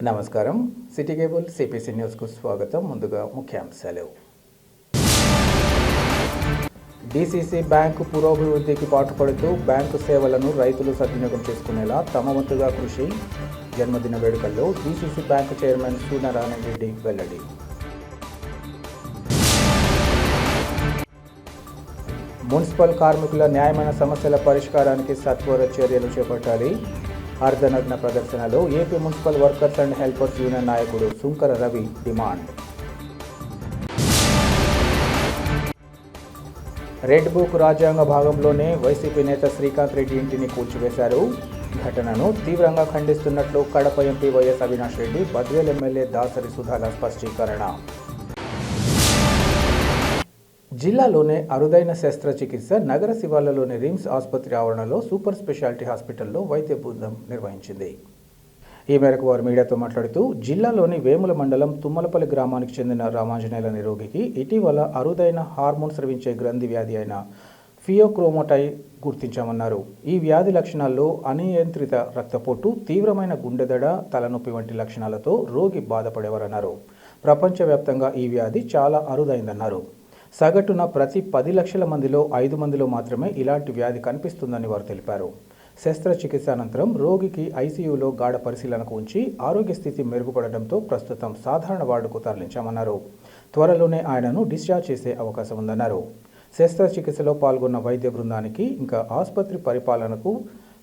నమస్కారం. City cable CPC న్యూస్కు స్వాగతం. ముందుగా ముఖ్యాంశాలు. డీసీసీ బ్యాంకు పురోభివృద్ధికి పాటుపడుతూ బ్యాంకు సేవలను రైతులు సద్వినియోగం చేసుకునేలా తమ వంతుగా కృషి. జన్మదిన వేడుకల్లో DCC bank chairman Suryanarayana Reddy వెల్లడి. మున్సిపల్ కార్మికుల న్యాయమైన సమస్యల పరిష్కారానికి సత్వర చర్యలు చేపట్టాలి. అర్ధనగ్న ప్రదర్శనలో AP municipal workers and helpers union నాయకుడు Sunkara Ravi demand. Red book రాజ్యాంగ భాగంలోనే వైసీపీ నేత శ్రీకాంత్ రెడ్డి ఇంటిని కూల్చివేశారు. ఘటనను తీవ్రంగా ఖండిస్తున్నట్లు Kadapa MP YS Avinash Reddy, Badvel MLA Dasari సుధాల స్పష్టీకరణ. జిల్లాలోనే అరుదైన శస్త్రచికిత్స నగర శివార్లలోని రిమ్స్ ఆసుపత్రి ఆవరణలో సూపర్ స్పెషాలిటీ హాస్పిటల్లో వైద్య బృందం నిర్వహించింది. ఈ మేరకు వారు మీడియాతో మాట్లాడుతూ, జిల్లాలోని వేముల మండలం తుమ్మలపల్లి గ్రామానికి చెందిన రామాంజనేయుల నిరోగికి ఇటీవల అరుదైన హార్మోన్ స్రవించే గ్రంథి వ్యాధి అయిన ఫియోక్రోమోటై గుర్తించామన్నారు. ఈ వ్యాధి లక్షణాల్లో అనియంత్రిత రక్తపోటు, తీవ్రమైన గుండెదడ, తలనొప్పి వంటి లక్షణాలతో రోగి బాధపడేవారన్నారు. ప్రపంచవ్యాప్తంగా ఈ వ్యాధి చాలా అరుదైందన్నారు. సగటున ప్రతి 10 లక్షల మందిలో 5 మందిలో మాత్రమే ఇలాంటి వ్యాధి కనిపిస్తుందని వారు తెలిపారు. శస్త్రచికిత్స అనంతరం రోగికి ఐసీయూలో గాఢ పరిశీలనకు ఉంచి ఆరోగ్య స్థితి మెరుగుపడడంతో ప్రస్తుతం సాధారణ వార్డుకు తరలించామన్నారు. త్వరలోనే ఆయనను డిశ్చార్జ్ చేసే అవకాశం ఉందన్నారు. శస్త్రచికిత్సలో పాల్గొన్న వైద్య బృందానికి ఇంకా ఆసుపత్రి పరిపాలనకు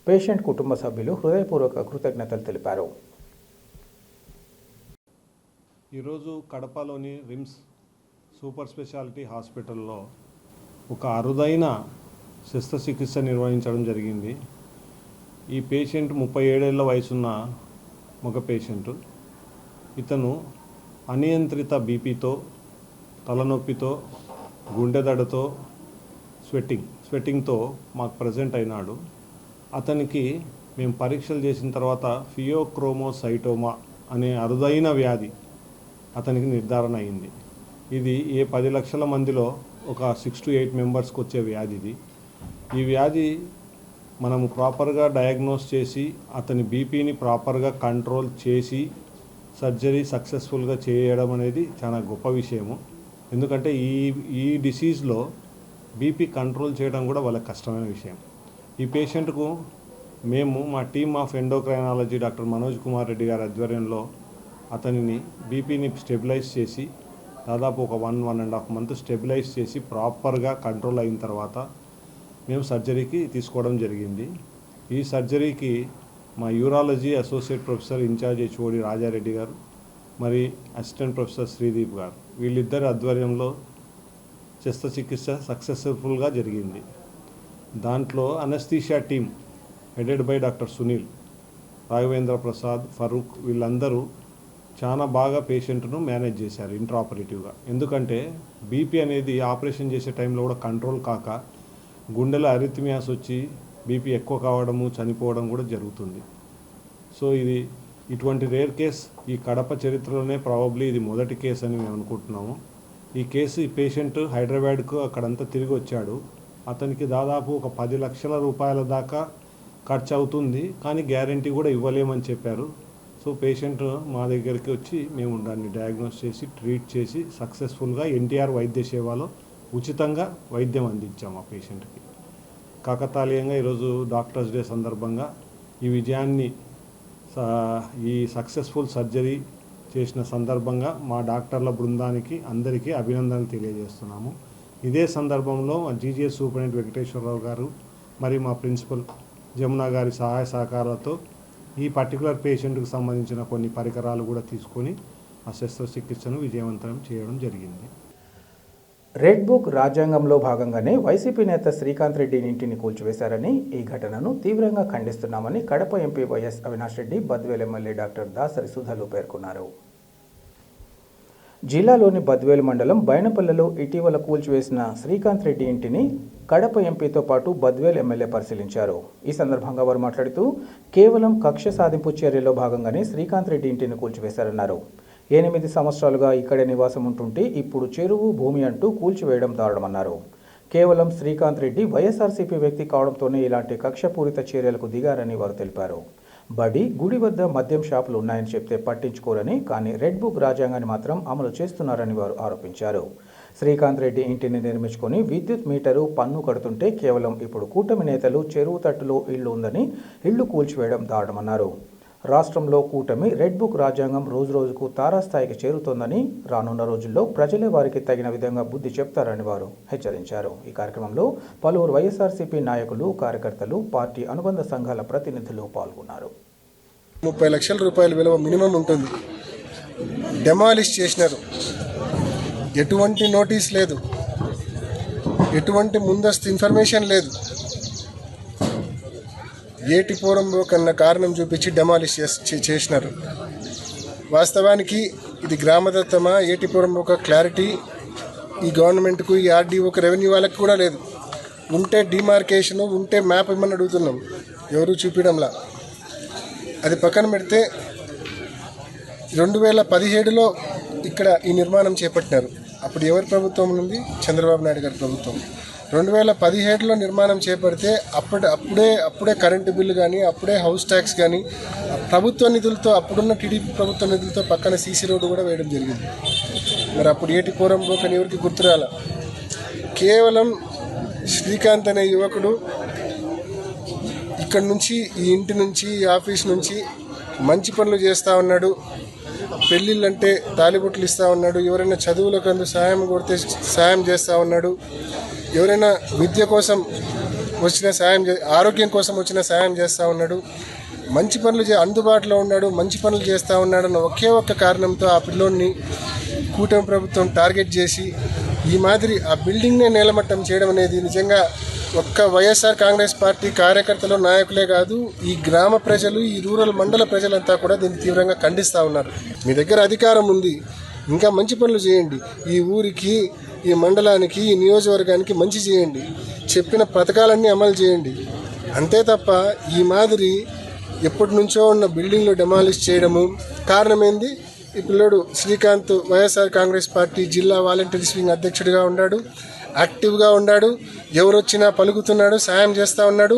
పేషెంట్ కుటుంబ సభ్యులు హృదయపూర్వక కృతజ్ఞతలు తెలిపారు. ఈరోజు కడపలోని రిమ్స్ సూపర్ స్పెషాలిటీ హాస్పిటల్లో ఒక అరుదైన శస్త్రచికిత్స నిర్వహించడం జరిగింది. ఈ పేషెంట్ 37 ఏళ్ల వయసున్న మగ పేషెంట్. ఇతను అనియంత్రిత బీపీతో, తలనొప్పితో, గుండెదడతో, స్వెట్టింగ్తో మాకు ప్రజెంట్ అయినాడు. అతనికి మేము పరీక్షలు చేసిన తర్వాత ఫియోక్రోమోసైటోమా అనే అరుదైన వ్యాధి అతనికి నిర్ధారణ అయింది. ఇది ఏ 10 లక్షల మందిలో ఒక 6 to 8 మెంబర్స్కి వచ్చే వ్యాధి ఇది. ఈ వ్యాధి మనము ప్రాపర్గా డయాగ్నోస్ చేసి అతని బీపీని ప్రాపర్గా కంట్రోల్ చేసి సర్జరీ సక్సెస్ఫుల్గా చేయడం అనేది చాలా గొప్ప విషయము. ఎందుకంటే ఈ డిసీజ్లో బీపీ కంట్రోల్ చేయడం కూడా వాళ్ళ కష్టమైన విషయం. ఈ పేషెంట్కు మేము మా team of endocrinology doctor Manoj Kumar Reddy గారి ఆధ్వర్యంలో అతనిని బీపీని స్టెబిలైజ్ చేసి దాదాపు ఒక 1.5 మంత్ స్టెబిలైజ్ చేసి ప్రాపర్గా కంట్రోల్ అయిన తర్వాత మేము సర్జరీకి తీసుకోవడం జరిగింది. ఈ సర్జరీకి మా urology associate professor incharge HOD Raja Reddy గారు, మరి అసిస్టెంట్ ప్రొఫెసర్ శ్రీదీప్ గారు, వీళ్ళిద్దరి ఆధ్వర్యంలో శస్త్రచికిత్స సక్సెస్ఫుల్గా జరిగింది. దాంట్లో anaesthesia team headed by doctor Sunil, Raghavendra Prasad, Farooq వీళ్ళందరూ చాలా బాగా పేషెంట్ను మేనేజ్ చేశారు ఇంట్రాపరేటివ్గా. ఎందుకంటే బీపీ అనేది ఆపరేషన్ చేసే టైంలో కూడా కంట్రోల్ కాక గుండెలో అరిథమియాస్ వచ్చి బీపీ ఎక్కువ కావడము, చనిపోవడం కూడా జరుగుతుంది. సో ఇటువంటి రేర్ కేస్ ఈ కడప చరిత్రలోనే ప్రాబబ్లీ ఇది మొదటి కేసు అని మేము అనుకుంటున్నాము. ఈ పేషెంట్ హైదరాబాద్కు అక్కడంతా తిరిగి వచ్చాడు. అతనికి దాదాపు ఒక 10 లక్షల రూపాయల దాకా ఖర్చు అవుతుంది, కానీ గ్యారంటీ కూడా ఇవ్వలేమని చెప్పారు. సో పేషెంట్ మా దగ్గరికి వచ్చి మేము దాన్ని డయాగ్నోస్ చేసి ట్రీట్ చేసి సక్సెస్ఫుల్గా ఎన్టీఆర్ వైద్య సేవలో ఉచితంగా వైద్యం అందించాము ఆ పేషెంట్కి. కాకతాళీయంగా ఈరోజు డాక్టర్స్ డే సందర్భంగా ఈ విజయాన్ని ఈ సక్సెస్ఫుల్ సర్జరీ చేసిన సందర్భంగా మా డాక్టర్ల బృందానికి అందరికీ అభినందనలు తెలియజేస్తున్నాము. ఇదే సందర్భంలో మా జీజీఎస్ సూపరింటెండెంట్ వెంకటేశ్వరరావు గారు మరియు మా ప్రిన్సిపల్ జమున గారి సహాయ సహకారాలతో ఈ పర్టికులర్ పేషెంట్కి సంబంధించిన కొన్ని పరికరాలు కూడా తీసుకొని ఆ శస్త్రచికిత్సను విజయవంతం చేయడం జరిగింది. రెడ్ బుక్ రాజ్యాంగంలో భాగంగానే వైసీపీ నేత శ్రీకాంత్ రెడ్డి ఇంటిని కూల్చివేశారని, ఈ ఘటనను తీవ్రంగా ఖండిస్తున్నామని Kadapa MP YS Avinash Reddy, Badvel MLA doctor Dasari సుధాలు పేర్కొన్నారు. జిల్లాలోని బద్వేల్ మండలం బైనపల్లెలో ఇటీవల కూల్చివేసిన శ్రీకాంత్ రెడ్డి ఇంటిని కడప ఎంపీతో పాటు బద్వేల్ ఎమ్మెల్యే పరిశీలించారు. ఈ సందర్భంగా వారు మాట్లాడుతూ, కేవలం కక్ష సాధింపు చర్యలో భాగంగానే శ్రీకాంత్ రెడ్డి ఇంటిని కూల్చివేశారన్నారు. 8 సంవత్సరాలుగా ఇక్కడే నివాసం ఉంటుంటే ఇప్పుడు చెరువు, భూమి అంటూ కూల్చివేయడం దారుణమన్నారు. కేవలం శ్రీకాంత్ రెడ్డి వైఎస్ఆర్సీపీ వ్యక్తి కావడంతోనే ఇలాంటి కక్షపూరిత చర్యలకు దిగారని వారు తెలిపారు. బడి, గుడి వద్ద మద్యం షాపులు ఉన్నాయని చెప్తే పట్టించుకోరని, కానీ రెడ్ బుక్ రాజ్యాంగాన్ని మాత్రం అమలు చేస్తున్నారని వారు ఆరోపించారు. శ్రీకాంత్ రెడ్డి ఇంటిని నిర్మించుకొని విద్యుత్ మీటరు, పన్ను కడుతుంటే కేవలం ఇప్పుడు కూటమి నేతలు చెరువు తట్టులో ఇల్లు ఉందని ఇల్లు కూల్చివేయడం దారుణమన్నారు. రాష్ట్రంలో కూటమి రెడ్ బుక్ రాజ్యాంగం రోజురోజుకు తారాస్థాయికి చేరుతోందని, రానున్న రోజుల్లో ప్రజలే వారికి తగిన విధంగా బుద్ధి చెప్తారని వారు హెచ్చరించారు. ఈ కార్యక్రమంలో పలువురు వైఎస్ఆర్సీపీ నాయకులు, కార్యకర్తలు, పార్టీ అనుబంధ సంఘాల ప్రతినిధులు పాల్గొన్నారు. 30 లక్షల రూపాయల విలువ మినిమం ఉంటుంది. డెమాలిష్ చేసినారు. ఎటువంటి నోటీస్ లేదు, ఎటువంటి ముందస్తు ఇన్ఫర్మేషన్ లేదు. ఏటిపోరంలో కన్నా కారణం చూపించి డెమాలిష్ చేసినారు. వాస్తవానికి ఇది గ్రామదత్తమా, ఏటిపోరంలో ఒక క్లారిటీ ఈ గవర్నమెంట్కు, ఈ ఆర్డీఓకి, రెవెన్యూ వాళ్ళకి కూడా లేదు. ఉంటే డిమార్కేషను, ఉంటే మ్యాప్ ఇమ్మని అడుగుతున్నాం, ఎవరు చూపించడంలా. అది పక్కన పెడితే 2017లో ఇక్కడ ఈ నిర్మాణం చేపట్టినారు. అప్పుడు ఎవరి ప్రభుత్వం ఉంది? చంద్రబాబు నాయుడు గారి ప్రభుత్వం. 2017లో నిర్మాణం చేపడితే అప్పుడే కరెంటు బిల్లు కానీ, అప్పుడే హౌస్ ట్యాక్స్ కానీ, ప్రభుత్వ నిధులతో, అప్పుడున్న టీడీపీ ప్రభుత్వ నిధులతో పక్కన సీసీ రోడ్డు కూడా వేయడం జరిగింది. మరి అప్పుడు ఏటిపోరంలో కానీ ఎవరికి గుర్తురాల. కేవలం శ్రీకాంత్ అనే యువకుడు ఇక్కడ నుంచి, ఈ ఇంటి నుంచి, ఈ ఆఫీస్ నుంచి మంచి పనులు చేస్తూ ఉన్నాడు. పెళ్ళిళ్ళంటే తాలిబొట్లు ఇస్తూ ఉన్నాడు. ఎవరైనా చదువులకు అందు సహాయం కొడితే సహాయం చేస్తూ ఉన్నాడు. ఎవరైనా విద్య కోసం వచ్చిన సహాయం, ఆరోగ్యం కోసం వచ్చిన సహాయం చేస్తూ ఉన్నాడు. మంచి పనులు అందుబాటులో ఉన్నాడు, మంచి పనులు చేస్తూ ఉన్నాడు అన్న ఒకే ఒక్క కారణంతో ఆ పిల్లోడిని కూటమి ప్రభుత్వం టార్గెట్ చేసి ఈ మాదిరి ఆ బిల్డింగ్నే నేలమట్టం చేయడం అనేది నిజంగా ఒక్క వైఎస్ఆర్ కాంగ్రెస్ పార్టీ కార్యకర్తలు, నాయకులే కాదు, ఈ గ్రామ ప్రజలు, ఈ రూరల్ మండల ప్రజలంతా కూడా దీన్ని తీవ్రంగా ఖండిస్తూ ఉన్నారు. మీ దగ్గర అధికారం ఉంది, ఇంకా మంచి పనులు చేయండి. ఈ ఊరికి, ఈ మండలానికి, ఈ నియోజకవర్గానికి మంచి చేయండి. చెప్పిన పథకాలన్నీ అమలు చేయండి. అంతే తప్ప ఈ మాదిరి ఎప్పటి నుంచో ఉన్న బిల్డింగ్లు డెమాలిష్ చేయడము. కారణం ఏంది? ఈ పిల్లోడు శ్రీకాంత్ వైఎస్ఆర్ కాంగ్రెస్ పార్టీ జిల్లా వాలంటీర్స్ వింగ్ అధ్యక్షుడిగా ఉన్నాడు, యాక్టివ్గా ఉన్నాడు. ఎవరొచ్చినా పలుకుతున్నాడు, సాయం చేస్తూ ఉన్నాడు.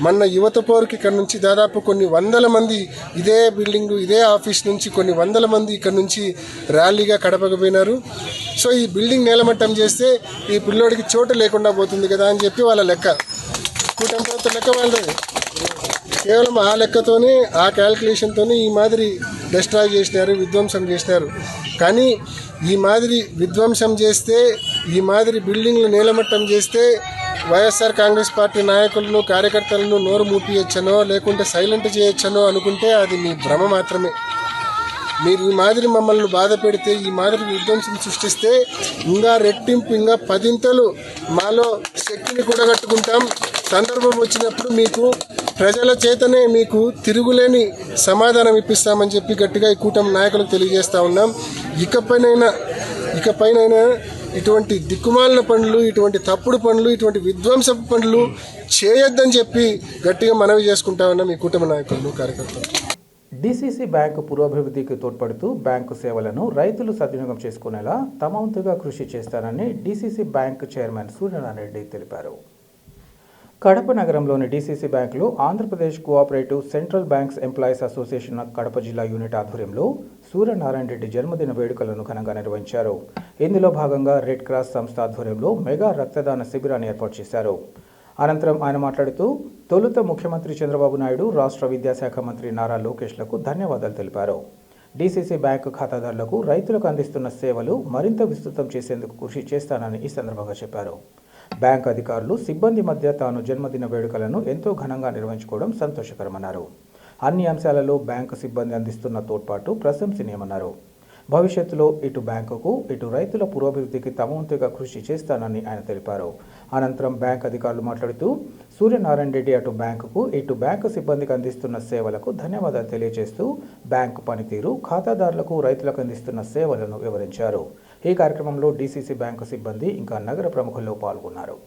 మన యువత పోరుకి ఇక్కడ నుంచి దాదాపు కొన్ని వందల మంది ఇదే బిల్డింగు, ఇదే ఆఫీస్ నుంచి కొన్ని వందల మంది ఇక్కడ నుంచి ర్యాలీగా కడపకు పోయినారు. సో ఈ బిల్డింగ్ నేలమట్టం చేస్తే ఈ పిల్లోడికి చోటు లేకుండా పోతుంది కదా అని చెప్పి వాళ్ళ లెక్క, కూటమి ప్రభుత్వ లెక్క వాళ్ళది. కేవలం ఆ లెక్కతోనే, ఆ క్యాల్కులేషన్తోనే ఈ మాదిరి డిస్ట్రాయ్ చేసినారు, విధ్వంసం చేసినారు. కానీ ఈ మాదిరి విధ్వంసం చేస్తే, ఈ మాదిరి బిల్డింగ్లు నేలమట్టం చేస్తే వైఎస్ఆర్ కాంగ్రెస్ పార్టీ నాయకులను, కార్యకర్తలను నోరు మూపియచ్చనో లేకుంటే సైలెంట్ చేయొచ్చనో అనుకుంటే అది మీ భ్రమ మాత్రమే. మీరు ఈ మాదిరి మమ్మల్ని బాధ పెడితే, ఈ మాదిరి విధ్వంసం సృష్టిస్తే ఇంకా రెట్టింపు, ఇంకా 10 మాలో శక్తిని కూడగట్టుకుంటాం. సందర్భం వచ్చినప్పుడు మీకు ప్రజల చేతనే మీకు తిరుగులేని సమాధానం ఇప్పిస్తామని చెప్పి గట్టిగా ఈ కూటమి నాయకులకు తెలియజేస్తూ ఉన్నాం. ఇకపైనైనా ఇటువంటి దిక్కుమాలిన పనులు, ఇటువంటి తప్పుడు పనులు, ఇటువంటి విధ్వంసపు పనులు చేయొద్దని చెప్పి గట్టిగా మనవి చేసుకుంటా ఉన్నాం ఈ కూటమి నాయకులు, కార్యకర్తలు. డీసీసీ బ్యాంకు పురోభివృద్ధికి తోడ్పడుతూ బ్యాంకు సేవలను రైతులు సద్వినియోగం చేసుకునేలా తమ వంతుగా కృషి చేస్తానని DCC bank chairman Suryanarayana Reddy తెలిపారు. కడప నగరంలోని డీసీసీ బ్యాంకులో Andhra Pradesh cooperative central banks employees association Kadapa జిల్లా యూనిట్ ఆధ్వర్యంలో సూర్యనారాయణ రెడ్డి జన్మదిన వేడుకలను ఘనంగా నిర్వహించారు. ఇందులో భాగంగా రెడ్ క్రాస్ సంస్థ ఆధ్వర్యంలో మెగా రక్తదాన శిబిరాన్ని ఏర్పాటు చేశారు. అనంతరం ఆయన మాట్లాడుతూ తొలుత ముఖ్యమంత్రి చంద్రబాబు నాయుడు, రాష్ట్ర విద్యాశాఖ మంత్రి నారా లోకేష్లకు ధన్యవాదాలు తెలిపారు. డీసీసీ బ్యాంకు ఖాతాదారులకు, రైతులకు అందిస్తున్న సేవలు మరింత విస్తృతం చేసేందుకు కృషి చేస్తానని ఈ సందర్భంగా చెప్పారు. బ్యాంకు అధికారులు, సిబ్బంది మధ్య తాను జన్మదిన వేడుకలను ఎంతో ఘనంగా నిర్వహించుకోవడం సంతోషకరమన్నారు. అన్ని అంశాలలో బ్యాంకు సిబ్బంది అందిస్తున్న తోడ్పాటు ప్రశంసనీయమన్నారు. భవిష్యత్తులో ఇటు బ్యాంకుకు, ఇటు రైతుల పురోభివృద్ధికి తమ వంతుగా కృషి చేస్తానని ఆయన తెలిపారు. అనంతరం బ్యాంక్ అధికారులు మాట్లాడుతూ సూర్యనారాయణ రెడ్డి అటు బ్యాంకుకు, ఇటు బ్యాంకు సిబ్బందికి అందిస్తున్న సేవలకు ధన్యవాదాలు తెలియజేస్తూ బ్యాంకు పనితీరు, ఖాతాదారులకు, రైతులకు అందిస్తున్న సేవలను వివరించారు. ఈ కార్యక్రమంలో డీసీసీ బ్యాంకు సిబ్బంది ఇంకా నగర ప్రముఖులు పాల్గొన్నారు.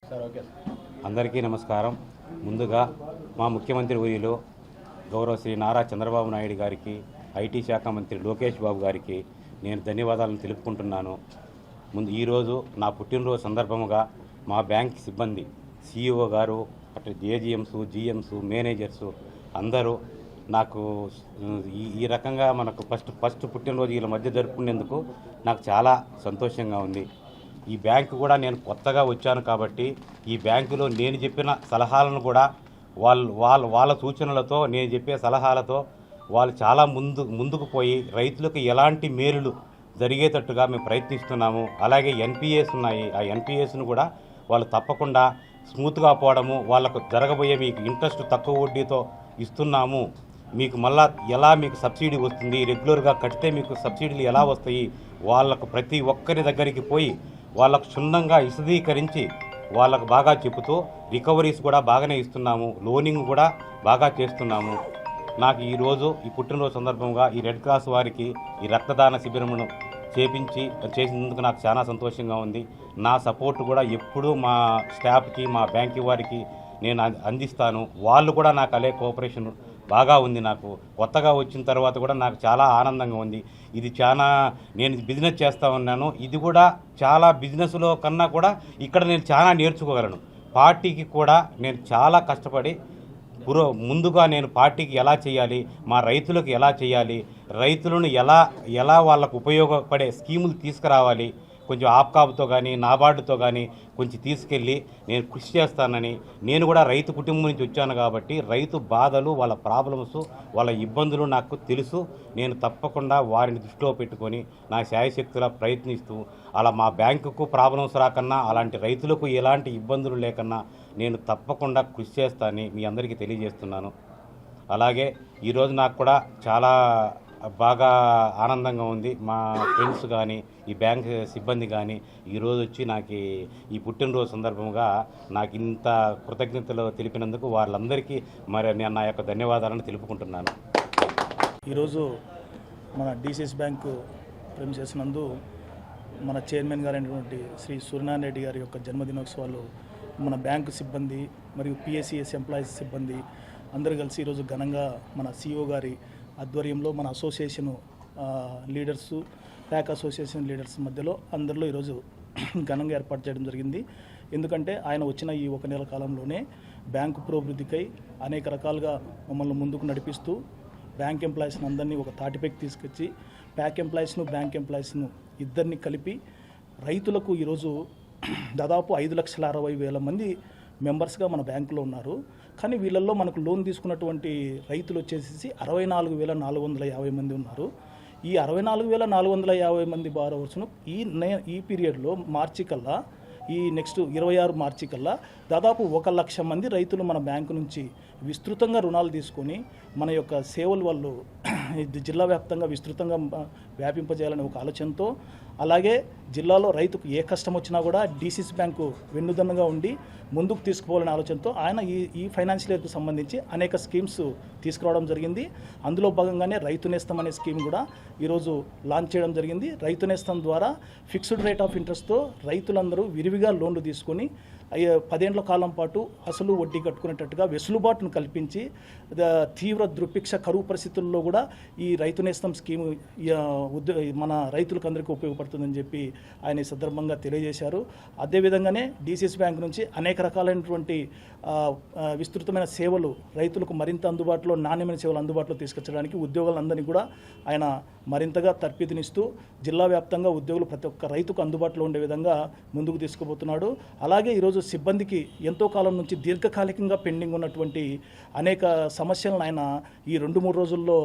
అందరికీ నమస్కారం. ముందుగా మా ముఖ్యమంత్రి వర్యులు గౌరవ శ్రీ నారా చంద్రబాబు నాయుడు గారికి, ఐటీ శాఖ మంత్రి లోకేష్ బాబు గారికి నేను ధన్యవాదాలను తెలుపుకుంటున్నాను. ఈరోజు నా పుట్టినరోజు సందర్భముగా మా బ్యాంక్ సిబ్బంది, సిఇఓ గారు, అటు ఏజీఎంస్, జిఎంస్, మేనేజర్స్ అందరూ నాకు ఈ రకంగా మనకు ఫస్ట్ పుట్టినరోజు వీళ్ళ మధ్య జరుపుకునేందుకు నాకు చాలా సంతోషంగా ఉంది. ఈ బ్యాంకు కూడా నేను కొత్తగా వచ్చాను కాబట్టి ఈ బ్యాంకులో నేను చెప్పిన సలహాలను కూడా వాళ్ళ సూచనలతో, నేను చెప్పే సలహాలతో వాళ్ళు చాలా ముందుకు పోయి రైతులకు ఎలాంటి మేలులు జరిగేటట్టుగా మేము ప్రయత్నిస్తున్నాము. అలాగే ఎన్పిఎస్ ఉన్నాయి, ఆ ఎన్పిఎస్ను కూడా వాళ్ళు తప్పకుండా స్మూత్గా పోవడము, వాళ్ళకు జరగబోయే మీకు ఇంట్రెస్ట్ తక్కువ వడ్డీతో ఇస్తున్నాము, మీకు మళ్ళా ఎలా మీకు సబ్సిడీ వస్తుంది, రెగ్యులర్గా కడితే మీకు సబ్సిడీలు ఎలా వస్తాయి, వాళ్ళకు ప్రతి ఒక్కరి దగ్గరికి పోయి వాళ్ళకు క్షుణ్ణంగా విశదీకరించి వాళ్ళకు బాగా చెబుతూ రికవరీస్ కూడా బాగానే ఇస్తున్నాము, లోనింగ్ కూడా బాగా చేస్తున్నాము. నాకు ఈరోజు ఈ పుట్టినరోజు సందర్భంగా ఈ రెడ్ క్రాస్ వారికి ఈ రక్తదాన శిబిరమును చేసినందుకు నాకు చాలా సంతోషంగా ఉంది. నా సపోర్ట్ కూడా ఎప్పుడూ మా స్టాఫ్కి, మా బ్యాంకు వారికి నేను అందిస్తాను. వాళ్ళు కూడా నాకు అలే కోఆపరేషన్ బాగా ఉంది. నాకు కొత్తగా వచ్చిన తర్వాత కూడా నాకు చాలా ఆనందంగా ఉంది. ఇది నేను బిజినెస్ చేస్తూ ఉన్నాను, ఇది కూడా చాలా బిజినెస్లో కన్నా కూడా ఇక్కడ నేను చాలా నేర్చుకోగలను. పార్టీకి కూడా నేను చాలా కష్టపడి ముందుగా నేను పార్టీకి ఎలా చేయాలి, మా రైతులకు ఎలా చేయాలి, రైతులను ఎలా వాళ్ళకు ఉపయోగపడే స్కీములు తీసుకురావాలి, కొంచెం ఆప్కాబ్తో కానీ నాబార్డుతో కానీ కొంచెం తీసుకెళ్ళి నేను కృషి చేస్తానని, నేను కూడా రైతు కుటుంబం నుంచి వచ్చాను కాబట్టి రైతు బాధలు, వాళ్ళ ప్రాబ్లమ్స్, వాళ్ళ ఇబ్బందులు నాకు తెలుసు. నేను తప్పకుండా వారిని దృష్టిలో పెట్టుకొని నా శాయశక్తులా ప్రయత్నిస్తూ అలా మా బ్యాంకుకు ప్రాబ్లమ్స్ రాకన్నా, అలాంటి రైతులకు ఎలాంటి ఇబ్బందులు లేకన్నా నేను తప్పకుండా కృషి చేస్తానని మీ అందరికీ తెలియజేస్తున్నాను. అలాగే ఈరోజు నాకు కూడా చాలా బాగా ఆనందంగా ఉంది. మా ఫ్రెండ్స్ కానీ, ఈ బ్యాంక్ సిబ్బంది కానీ ఈరోజు వచ్చి నాకు ఈ పుట్టినరోజు సందర్భంగా నాకు ఇంత కృతజ్ఞతలు తెలిపినందుకు వాళ్ళందరికీ మరి నేను నా యొక్క ధన్యవాదాలను తెలుపుకుంటున్నాను. ఈరోజు మన డిసిసి బ్యాంకు ప్రెమిసెస్ నందు మన చైర్మన్ గారైనటువంటి శ్రీ సూర్యనారాయణ రెడ్డి గారి యొక్క జన్మదినోత్సవాలు మన బ్యాంకు సిబ్బంది మరియు పిఎస్సిఎస్ ఎంప్లాయీస్ సిబ్బంది అందరూ కలిసి ఈరోజు ఘనంగా మన సిఇఓ గారి ఆధ్వర్యంలో మన association leaders, pack association leaders మధ్యలో అందరిలో ఈరోజు ఘనంగా ఏర్పాటు చేయడం జరిగింది. ఎందుకంటే ఆయన వచ్చిన ఈ 1 నెల కాలంలోనే బ్యాంకు పురోభివృద్ధికై అనేక రకాలుగా మమ్మల్ని ముందుకు నడిపిస్తూ బ్యాంక్ ఎంప్లాయీస్ని అందరినీ ఒక తాటిపైకి తీసుకొచ్చి ప్యాక్ ఎంప్లాయీస్ను, బ్యాంక్ ఎంప్లాయీస్ను ఇద్దరిని కలిపి రైతులకు ఈరోజు దాదాపు 5,60,000 మంది మెంబర్స్గా మన బ్యాంకులో ఉన్నారు. కానీ వీళ్ళల్లో మనకు లోన్ తీసుకున్నటువంటి రైతులు వచ్చేసి 64,450 మంది ఉన్నారు. ఈ 64,450 మంది బారోవర్స్ను ఈ పీరియడ్లో మార్చి కల్లా, ఈ నెక్స్ట్ 26 మార్చి కల్లా దాదాపు 1,00,000 మంది రైతులు మన బ్యాంకు నుంచి విస్తృతంగా రుణాలు తీసుకొని మన యొక్క సేవలు వాళ్ళు జిల్లా వ్యాప్తంగా విస్తృతంగా వ్యాపింపజేయాలనే ఒక ఆలోచనతో, అలాగే జిల్లాలో రైతుకు ఏ కష్టం వచ్చినా కూడా డిసిసి బ్యాంకు వెన్నుదన్నుగా ఉండి ముందుకు తీసుకుపోవాలనే ఆలోచనతో ఆయన ఈ ఫైనాన్షియల్ ఇయర్కు సంబంధించి అనేక స్కీమ్స్ తీసుకురావడం జరిగింది. అందులో భాగంగానే రైతు నేస్తం అనే స్కీమ్ కూడా ఈరోజు లాంచ్ చేయడం జరిగింది. రైతు నేస్తం ద్వారా ఫిక్స్డ్ రేట్ ఆఫ్ ఇంట్రెస్ట్తో రైతులందరూ విరివిగా లోన్లు తీసుకొని 10 ఏళ్ల కాలం పాటు అసలు వడ్డీ కట్టుకునేటట్టుగా వెసులుబాటును కల్పించి తీవ్ర దుర్భిక్ష కరువు పరిస్థితుల్లో కూడా ఈ రైతు నేస్తం స్కీము మన రైతులకు అందరికీ ఉపయోగపడుతుందని చెప్పి ఆయన ఈ సందర్భంగా తెలియజేశారు. అదేవిధంగానే డిసిసి బ్యాంక్ నుంచి అనేక రకాలైనటువంటి విస్తృతమైన సేవలు రైతులకు మరింత అందుబాటులో, నాణ్యమైన సేవలు అందుబాటులో తీసుకొచ్చడానికి ఉద్యోగులందరినీ కూడా ఆయన మరింతగా తర్ఫీదునిస్తూ జిల్లా వ్యాప్తంగా ఉద్యోగులు ప్రతి ఒక్క రైతుకు అందుబాటులో ఉండే విధంగా ముందుకు తీసుకుపోతున్నాడు. అలాగే ఈరోజు సిబ్బందికి ఎంతో కాలం నుంచి దీర్ఘకాలికంగా పెండింగ్ ఉన్నటువంటి అనేక సమస్యలను ఆయన ఈ 2-3 రోజుల్లో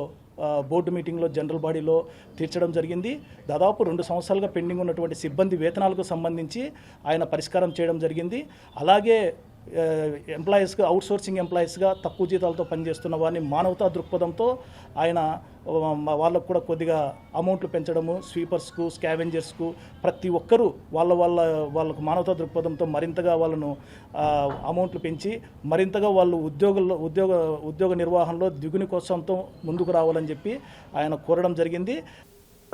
బోర్డు మీటింగ్లో, జనరల్ బాడీలో తీర్చడం జరిగింది. దాదాపు 2 సంవత్సరాలుగా పెండింగ్ ఉన్నటువంటి సిబ్బంది వేతనాలకు సంబంధించి ఆయన పరిష్కారం చేయడం జరిగింది. అలాగే ఎంప్లాయీస్గా, అవుట్సోర్సింగ్ ఎంప్లాయీస్గా తక్కువ జీతాలతో పనిచేస్తున్న వారిని మానవతా దృక్పథంతో ఆయన వాళ్ళకు కూడా కొద్దిగా అమౌంట్లు పెంచడము, స్వీపర్స్కు, స్కావెంజర్స్కు ప్రతి ఒక్కరూ వాళ్ళకు మానవతా దృక్పథంతో మరింతగా వాళ్ళను అమౌంట్లు పెంచి మరింతగా వాళ్ళు ఉద్యోగ నిర్వహణలో దిగుని కోసంతో ముందుకు రావాలని చెప్పి ఆయన కోరడం జరిగింది.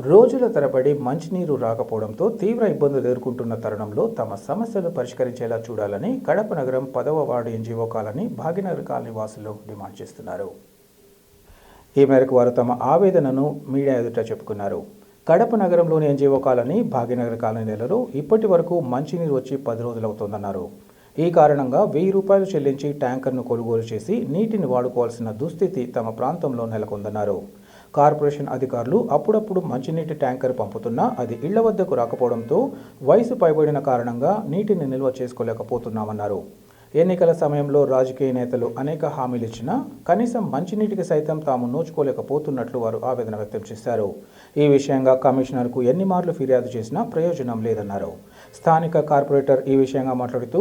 రోజుల తరబడి మంచినీరు రాకపోవడంతో తీవ్ర ఇబ్బందులు ఎదుర్కొంటున్న తరుణంలో తమ సమస్యలు పరిష్కరించేలా చూడాలని కడప నగరం 10వ ward NGO colony Bhagyanagar colony వాసులు డిమాండ్ చేస్తున్నారు. ఈ మేరకు వారు తమ ఆవేదనను మీడియా ఎదుట చెప్పుకున్నారు. కడప నగరంలోని ఎన్జీఓ కాలనీ భాగ్యనగర్ కాలనీలలో ఇప్పటి వరకు మంచినీరు వచ్చి 10 రోజులవుతోందన్నారు. ఈ కారణంగా 1000 రూపాయలు చెల్లించి ట్యాంకర్ను కొనుగోలు చేసి నీటిని వాడుకోవాల్సిన దుస్థితి తమ ప్రాంతంలో నెలకొందన్నారు. కార్పొరేషన్ అధికారులు అప్పుడప్పుడు మంచినీటి ట్యాంకర్ పంపుతున్నా అది ఇళ్ల వద్దకు రాకపోవడంతో వయసు పైబడిన కారణంగా నీటిని నిల్వ చేసుకోలేకపోతున్నామన్నారు. ఎన్నికల సమయంలో రాజకీయ నేతలు అనేక హామీలు ఇచ్చినా కనీసం మంచినీటికి సైతం తాము నోచుకోలేకపోతున్నట్లు వారు ఆవేదన వ్యక్తం చేశారు. ఈ విషయంగా కమిషనర్కు ఎన్ని మార్లు ఫిర్యాదు చేసినా ప్రయోజనం లేదన్నారు. స్థానిక కార్పొరేటర్ ఈ విషయంగా మాట్లాడుతూ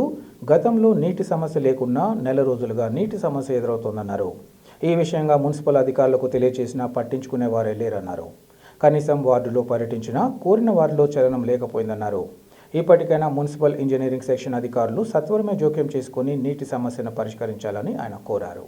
గతంలో నీటి సమస్య లేకున్నా నెల రోజులుగా నీటి సమస్య ఎదురవుతోందన్నారు. ఈ విషయంగా మున్సిపల్ అధికారులకు తెలియజేసినా పట్టించుకునే వారే లేరన్నారు. కనీసం వార్డులో పర్యటించినా కోరిన వారిలో చలనం లేకపోయిందన్నారు. ఇప్పటికైనా మున్సిపల్ ఇంజనీరింగ్ సెక్షన్ అధికారులు సత్వరమే జోక్యం చేసుకుని నీటి సమస్యను పరిష్కరించాలని ఆయన కోరారు.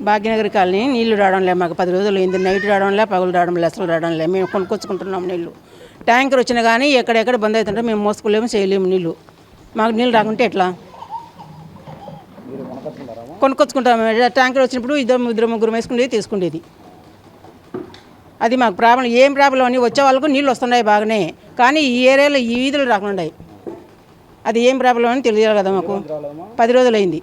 భాగ్యనగర్ కాలనీ నీళ్లు రావడం లే, మాకు 10 రోజులు అయింది. నైట్ రావడం లే, పగులు రావడం లే, అసలు రావడం లే. మేము కొనుక్కొచ్చుకుంటున్నాం నీళ్లు. ట్యాంకర్ వచ్చినా కానీ ఎక్కడెక్కడ బంద్ అవుతుంటే మేము మోసుకోలేము, చేయలేము నీళ్లు. మాకు నీళ్ళు రాకుంటే ఎట్లా? కొనుక్కొచ్చుకుంటాము. ట్యాంకర్ వచ్చినప్పుడు ఇద్దరు ముగ్గురు వేసుకునేది తీసుకునేది. అది మాకు ప్రాబ్లం. ఏం ప్రాబ్లం అని వచ్చే వాళ్ళకు నీళ్ళు వస్తున్నాయి బాగానే, కానీ ఈ ఏరియాలో ఈ వీధులు రాకుండా అది ఏం ప్రాబ్లం అని తెలియాలి కదా మాకు. 10 రోజులు అయింది.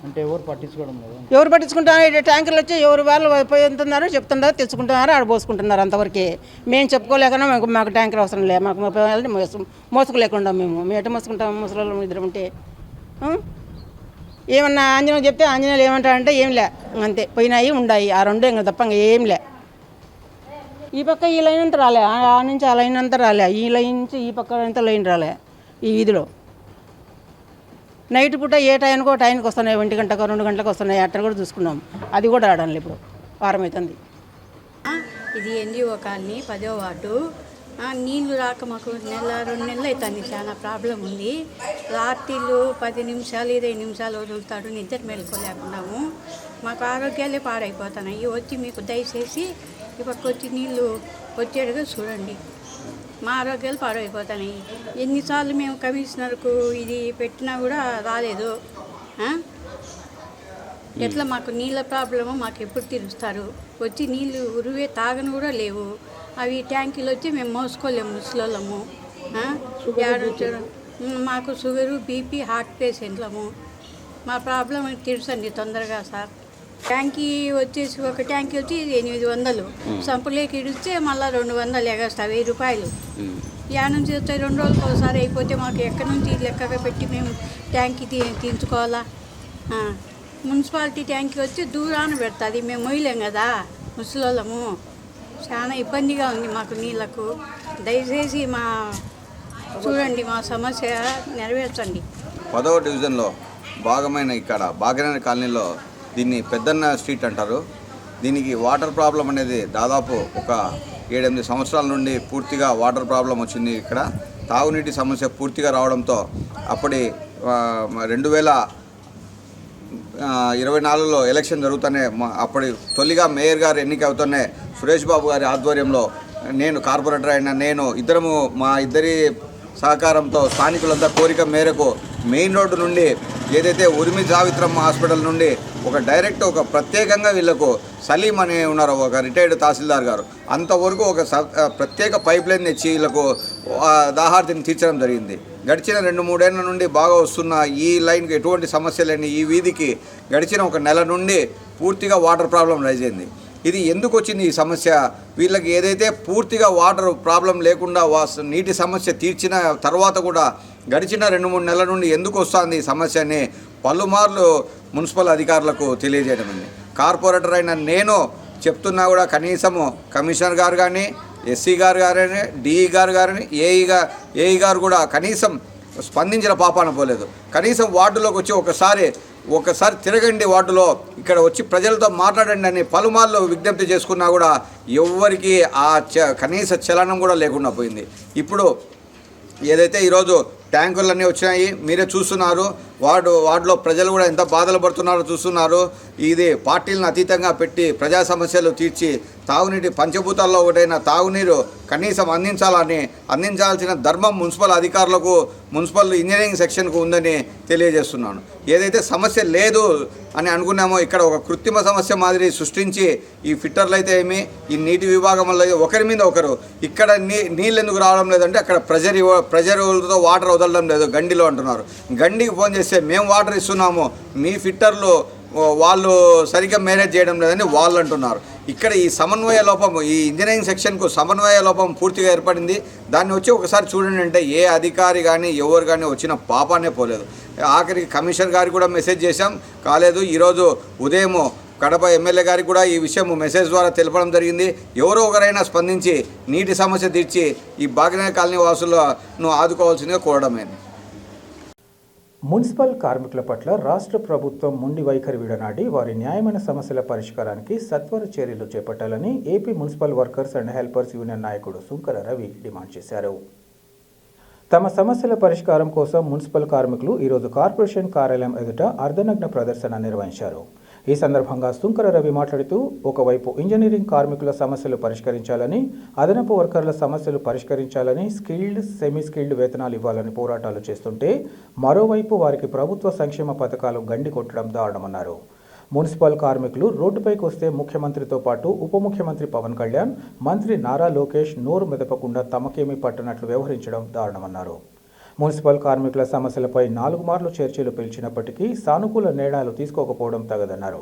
అంటే ఎవరు పట్టించుకోవడం లేదు. ఎవరు పట్టించుకుంటారు? ట్యాంకర్లు వచ్చి ఎవరు వాళ్ళు పోతున్నారో చెప్తున్నారు, తెచ్చుకుంటున్నారు, ఆడ పోసుకుంటున్నారు. అంతవరకే. మేము చెప్పుకోలేకనా మాకు ట్యాంకర్ అవసరం లేదు. మాకు మోసుకులేకుండా మేము ఎట మోసుకుంటాము? ముసలి ఇద్దరు ఉంటే ఏమన్నా ఆంజనేయులు చెప్తే ఆంజనేయులు ఏమంటారంటే ఏం లే, అంతే పోయినాయి ఉండాయి ఆ రెండు ఇంకా తప్ప ఏం లే. ఈ పక్క ఈ లైన్ అంతా రాలే, ఆ నుంచి ఆ లైన్ అంతా రాలే, ఈ లైన్ నుంచి ఈ పక్క అంతా లైన్ రాలే. ఈ వీధిలో నైట్ పూట ఏ టైంకి వస్తున్నాయి, 1 గంటకు 2 గంటలకు వస్తున్నాయి. అట్లా కూడా చూసుకున్నాం, అది కూడా రావడం లేదు. ఇప్పుడు వారం అవుతుంది. ఇది ఎన్జిఓ కాలనీ 10వ వార్డు. నీళ్లు రాక మాకు 1-2 నెలలు అవుతుంది. చాలా ప్రాబ్లం ఉంది. రాత్రిళ్ళు 10 నిమిషాలు 20 నిమిషాలు వదులుతాడు, నిద్ర మేలుకోలేకున్నాము. మాకు ఆరోగ్యాలే పాడైపోతున్నాయి. వచ్చి మీకు దయచేసి ఈ పక్క వచ్చి నీళ్లు వచ్చేట్టుగా చూడండి. మా ఆరోగ్యాలు పాడైపోతున్నాయి. ఎన్నిసార్లు మేము కమిషనర్కు ఇది పెట్టినా కూడా రాలేదు. ఎట్లా మాకు నీళ్ళ ప్రాబ్లము మాకు ఎప్పుడు తీరుస్తారు? వచ్చి నీళ్ళు ఉరివే తాగను కూడా లేవు. అవి ట్యాంకీలు వచ్చి మేము మోసుకోలేము ముసలోళ్ళము. మాకు షుగరు, బీపీ, హార్ట్ పేషెంట్లము. మా ప్రాబ్లం తీర్చండి తొందరగా సార్. ట్యాంకీ వచ్చేసి ఒక ట్యాంకీ వచ్చి 800, సంపులేకి ఇడిస్తే మళ్ళీ 200 ఎగస్తా 1000 రూపాయలు. యా నుంచి వస్తాయి? 2 రోజులకు ఒకసారి అయిపోతే మాకు ఎక్కడి నుంచి లెక్కగా పెట్టి మేము ట్యాంకీ తీయించుకోవాలా? మున్సిపాలిటీ ట్యాంకీ వచ్చి దూరాన పెడుతుంది, మేము మొయ్యలేం కదా ముసలోళ్ళము. చాలా ఇబ్బందిగా ఉంది మాకు నీళ్లకు. దయచేసి చూడండి, మా సమస్య నెరవేర్చండి. 10వ డివిజన్లో భాగమైన ఇక్కడ భాగ్యనగర్ కాలనీలో దీన్ని పెద్దన్న స్ట్రీట్ అంటారు. దీనికి వాటర్ ప్రాబ్లం అనేది దాదాపు ఒక 7-8 సంవత్సరాల నుండి పూర్తిగా వాటర్ ప్రాబ్లం వచ్చింది. ఇక్కడ తాగునీటి సమస్య పూర్తిగా రావడంతో అప్పటి 2024లో ఎలక్షన్ జరుగుతూనే అప్పటి తొలిగా మేయర్ గారు ఎన్నిక అవుతూనే సురేష్ బాబు గారి ఆధ్వర్యంలో నేను కార్పొరేటర్ అయిన నేను ఇద్దరము మా ఇద్దరి సహకారంతో స్థానికులంతా కోరిక మేరకు మెయిన్ రోడ్డు నుండి ఏదైతే ఉరిమి సావిత్రమ్మ హాస్పిటల్ నుండి ఒక ప్రత్యేకంగా వీళ్ళకు సలీం అని ఉన్నారు, ఒక రిటైర్డ్ తహసీల్దార్ గారు, అంతవరకు ఒక ప్రత్యేక పైప్ లైన్ తెచ్చి వీళ్ళకు దాహార్తిని తీర్చడం జరిగింది. గడిచిన 2-3 ఏళ్ల నుండి బాగా వస్తున్న ఈ లైన్కి ఎటువంటి సమస్య లేని ఈ వీధికి గడిచిన 1 నెల నుండి పూర్తిగా వాటర్ ప్రాబ్లం రైజ్ అయింది. ఇది ఎందుకు వచ్చింది ఈ సమస్య? వీళ్ళకి ఏదైతే పూర్తిగా వాటర్ ప్రాబ్లం లేకుండా నీటి సమస్య తీర్చిన తర్వాత కూడా గడిచిన 2-3 నెలల నుండి ఎందుకు వస్తుంది ఈ సమస్యని పలుమార్లు మున్సిపల్ అధికారులకు తెలియజేయడం. కార్పొరేటర్ అయిన నేను చెప్తున్నా కూడా కనీసము కమిషనర్ గారు కానీ, ఎస్సీ గారు కానీ, డిఈ గారు కానీ, ఏఈ గారు కూడా కనీసం స్పందించిన పాపాన పోలేదు. కనీసం వార్డులోకి వచ్చి ఒకసారి తిరగండి, వార్డులో ఇక్కడ వచ్చి ప్రజలతో మాట్లాడండి అని పలుమార్లు విజ్ఞప్తి చేసుకున్నా కూడా ఎవ్వరికి ఆ కనీస చలనం కూడా లేకుండా పోయింది. ఇప్పుడు ఏదైతే ఈరోజు ట్యాంకులన్నీ వచ్చినాయి, మీరే చూస్తున్నారు, వార్డులో ప్రజలు కూడా ఎంత బాధలు పడుతున్నారో చూస్తున్నారు. ఇది పార్టీలను అతీతంగా పెట్టి ప్రజా సమస్యలు తీర్చి తాగునీటి పంచభూతాల్లో ఒకటైన తాగునీరు కనీసం అందించాల్సిన ధర్మం మున్సిపల్ అధికారులకు, మున్సిపల్ ఇంజనీరింగ్ సెక్షన్కు ఉందని తెలియజేస్తున్నాను. ఏదైతే సమస్య లేదు అని అనుకున్నామో ఇక్కడ ఒక కృత్రిమ సమస్య మాదిరి సృష్టించి ఈ ఫిట్టర్లు అయితే ఏమి, ఈ నీటి విభాగం వల్ల ఒకరి మీద ఒకరు ఇక్కడ నీళ్ళు ఎందుకు రావడం లేదంటే అక్కడ ప్రెజర్తో వాటర్ వదలడం లేదు గండిలో అంటున్నారు. గండికి ఫోన్ చేస్తే మేము వాటర్ ఇస్తున్నాము, మీ ఫిట్టర్లు వాళ్ళు సరిగ్గా మేనేజ్ చేయడం లేదని వాళ్ళు అంటున్నారు. ఇక్కడ ఈ సమన్వయ లోపం, ఈ ఇంజనీరింగ్ సెక్షన్కు సమన్వయ లోపం పూర్తిగా ఏర్పడింది. దాన్ని వచ్చి ఒకసారి చూడండి అంటే ఏ అధికారి కానీ ఎవరు కానీ వచ్చిన పాపానే పోలేదు. ఆఖరికి కమిషనర్ గారికి కూడా మెసేజ్ చేశాం, కాలేదు. ఈరోజు ఉదయం కడప ఎమ్మెల్యే గారికి కూడా ఈ విషయం మెసేజ్ ద్వారా తెలపడం జరిగింది. ఎవరో ఒకరైనా స్పందించి నీటి సమస్య తీర్చి ఈ భాగ్యనగర్ కాలనీ వాసులను ఆదుకోవాల్సిందిగా కోరడమైంది. మున్సిపల్ కార్మికుల పట్ల రాష్ట్ర ప్రభుత్వం మొండి వైఖరి విడనాడి వారి న్యాయమైన సమస్యల పరిష్కారానికి సత్వర చర్యలు చేపట్టాలని AP municipal workers and helpers union నాయకుడు సుంకర రవి డిమాండ్ చేశారు. తమ సమస్యల పరిష్కారం కోసం మున్సిపల్ కార్మికులు ఈరోజు కార్పొరేషన్ కార్యాలయం ఎదుట అర్ధనగ్న ప్రదర్శన నిర్వహించారు. ఈ సందర్భంగా సుంకర రవి మాట్లాడుతూ, ఒకవైపు ఇంజనీరింగ్ కార్మికుల సమస్యలు పరిష్కరించాలని, అదనపు వర్కర్ల సమస్యలు పరిష్కరించాలని, స్కిల్డ్, సెమీ స్కిల్డ్ వేతనాలు ఇవ్వాలని పోరాటాలు చేస్తుంటే, మరోవైపు వారికి ప్రభుత్వ సంక్షేమ పథకాలు గండి కొట్టడం దారుణమన్నారు. మున్సిపల్ కార్మికులు రోడ్డుపైకి వస్తే ముఖ్యమంత్రితో పాటు ఉప ముఖ్యమంత్రి పవన్ కళ్యాణ్, మంత్రి నారా లోకేష్ నోరు మెదపకుండా తమకేమీ పట్టనట్లు వ్యవహరించడం దారుణమన్నారు. మున్సిపల్ కార్మికుల సమస్యలపై 4 మార్లు చర్చలు పిలిచినప్పటికీ సానుకూల నిర్ణయాలు తీసుకోకపోవడం తగదన్నారు.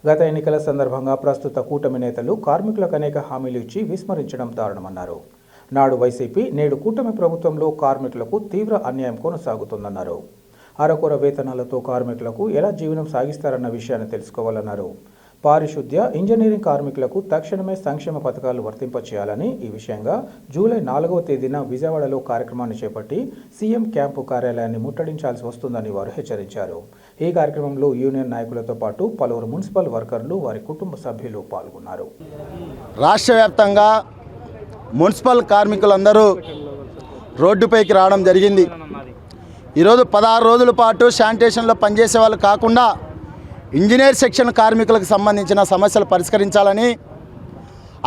గత ఎన్నికల సందర్భంగా ప్రస్తుత కూటమి నేతలు కార్మికులకు అనేక హామీలు ఇచ్చి విస్మరించడం దారుణమన్నారు. నాడు వైసీపీ, నేడు కూటమి ప్రభుత్వంలో కార్మికులకు తీవ్ర అన్యాయం కొనసాగుతుందన్నారు. అరకొర వేతనాలతో కార్మికులకు ఎలా జీవనం సాగిస్తారన్న విషయాన్ని తెలుసుకోవాలన్నారు. పారిశుద్ధ్య, ఇంజనీరింగ్ కార్మికులకు తక్షణమే సంక్షేమ పథకాలు వర్తింపచేయాలని, ఈ విషయంగా జూలై 4వ తేదీన విజయవాడలో కార్యక్రమాన్ని చేపట్టి సీఎం క్యాంపు కార్యాలయాన్ని ముట్టడించాల్సి వస్తుందని వారు హెచ్చరించారు. ఈ కార్యక్రమంలో యూనియన్ నాయకులతో పాటు పలువురు మున్సిపల్ వర్కర్లు, వారి కుటుంబ సభ్యులు పాల్గొన్నారు. రాష్ట్ర వ్యాప్తంగా మున్సిపల్ కార్మికులందరూ రోడ్డుపైకి రావడం జరిగింది. ఈరోజు 16 రోజుల పాటు శానిటేషన్లో పనిచేసే వాళ్ళు కాకుండా ఇంజనీర్ సెక్షన్ కార్మికులకు సంబంధించిన సమస్యలు పరిష్కరించాలని,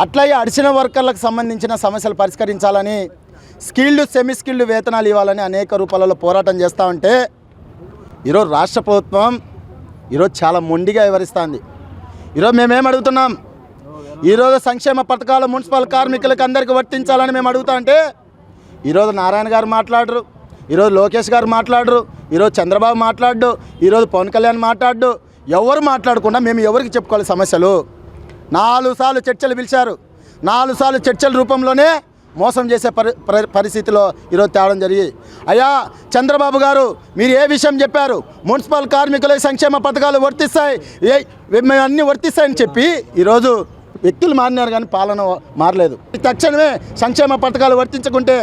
అట్లాగే అడిషనల్ వర్కర్లకు సంబంధించిన సమస్యలు పరిష్కరించాలని, స్కిల్డ్, సెమీ స్కిల్డ్ వేతనాలు ఇవ్వాలని అనేక రూపాలలో పోరాటం చేస్తూ ఉంటే ఈరోజు రాష్ట్ర ప్రభుత్వం ఈరోజు చాలా మొండిగా వ్యవహరిస్తుంది. ఈరోజు మేమేం అడుగుతున్నాం, ఈరోజు సంక్షేమ పథకాలు మున్సిపల్ కార్మికులకు అందరికీ వర్తించాలని మేము అడుగుతా ఉంటే ఈరోజు నారాయణ గారు మాట్లాడరు, ఈరోజు లోకేష్ గారు మాట్లాడరు, ఈరోజు చంద్రబాబు మాట్లాడు, ఈరోజు పవన్ కళ్యాణ్ మాట్లాడు. ఎవరు మాట్లాడకుండా మేము ఎవరికి చెప్పుకోవాలి సమస్యలు? 4 సార్లు చర్చలు పిలిచారు. 4 సార్లు చర్చల రూపంలోనే మోసం చేసే పరిస్థితిలో ఈరోజు తేవడం జరిగి, అయ్యా చంద్రబాబు గారు మీరు ఏ విషయం చెప్పారు, మున్సిపల్ కార్మికుల సంక్షేమ పథకాలు వర్తిస్తాయి, మేము అన్నీ వర్తిస్తాయని చెప్పి ఈరోజు వ్యక్తులు మారినారు కానీ పాలన మారలేదు. తక్షణమే సంక్షేమ పథకాలు వర్తించకుంటే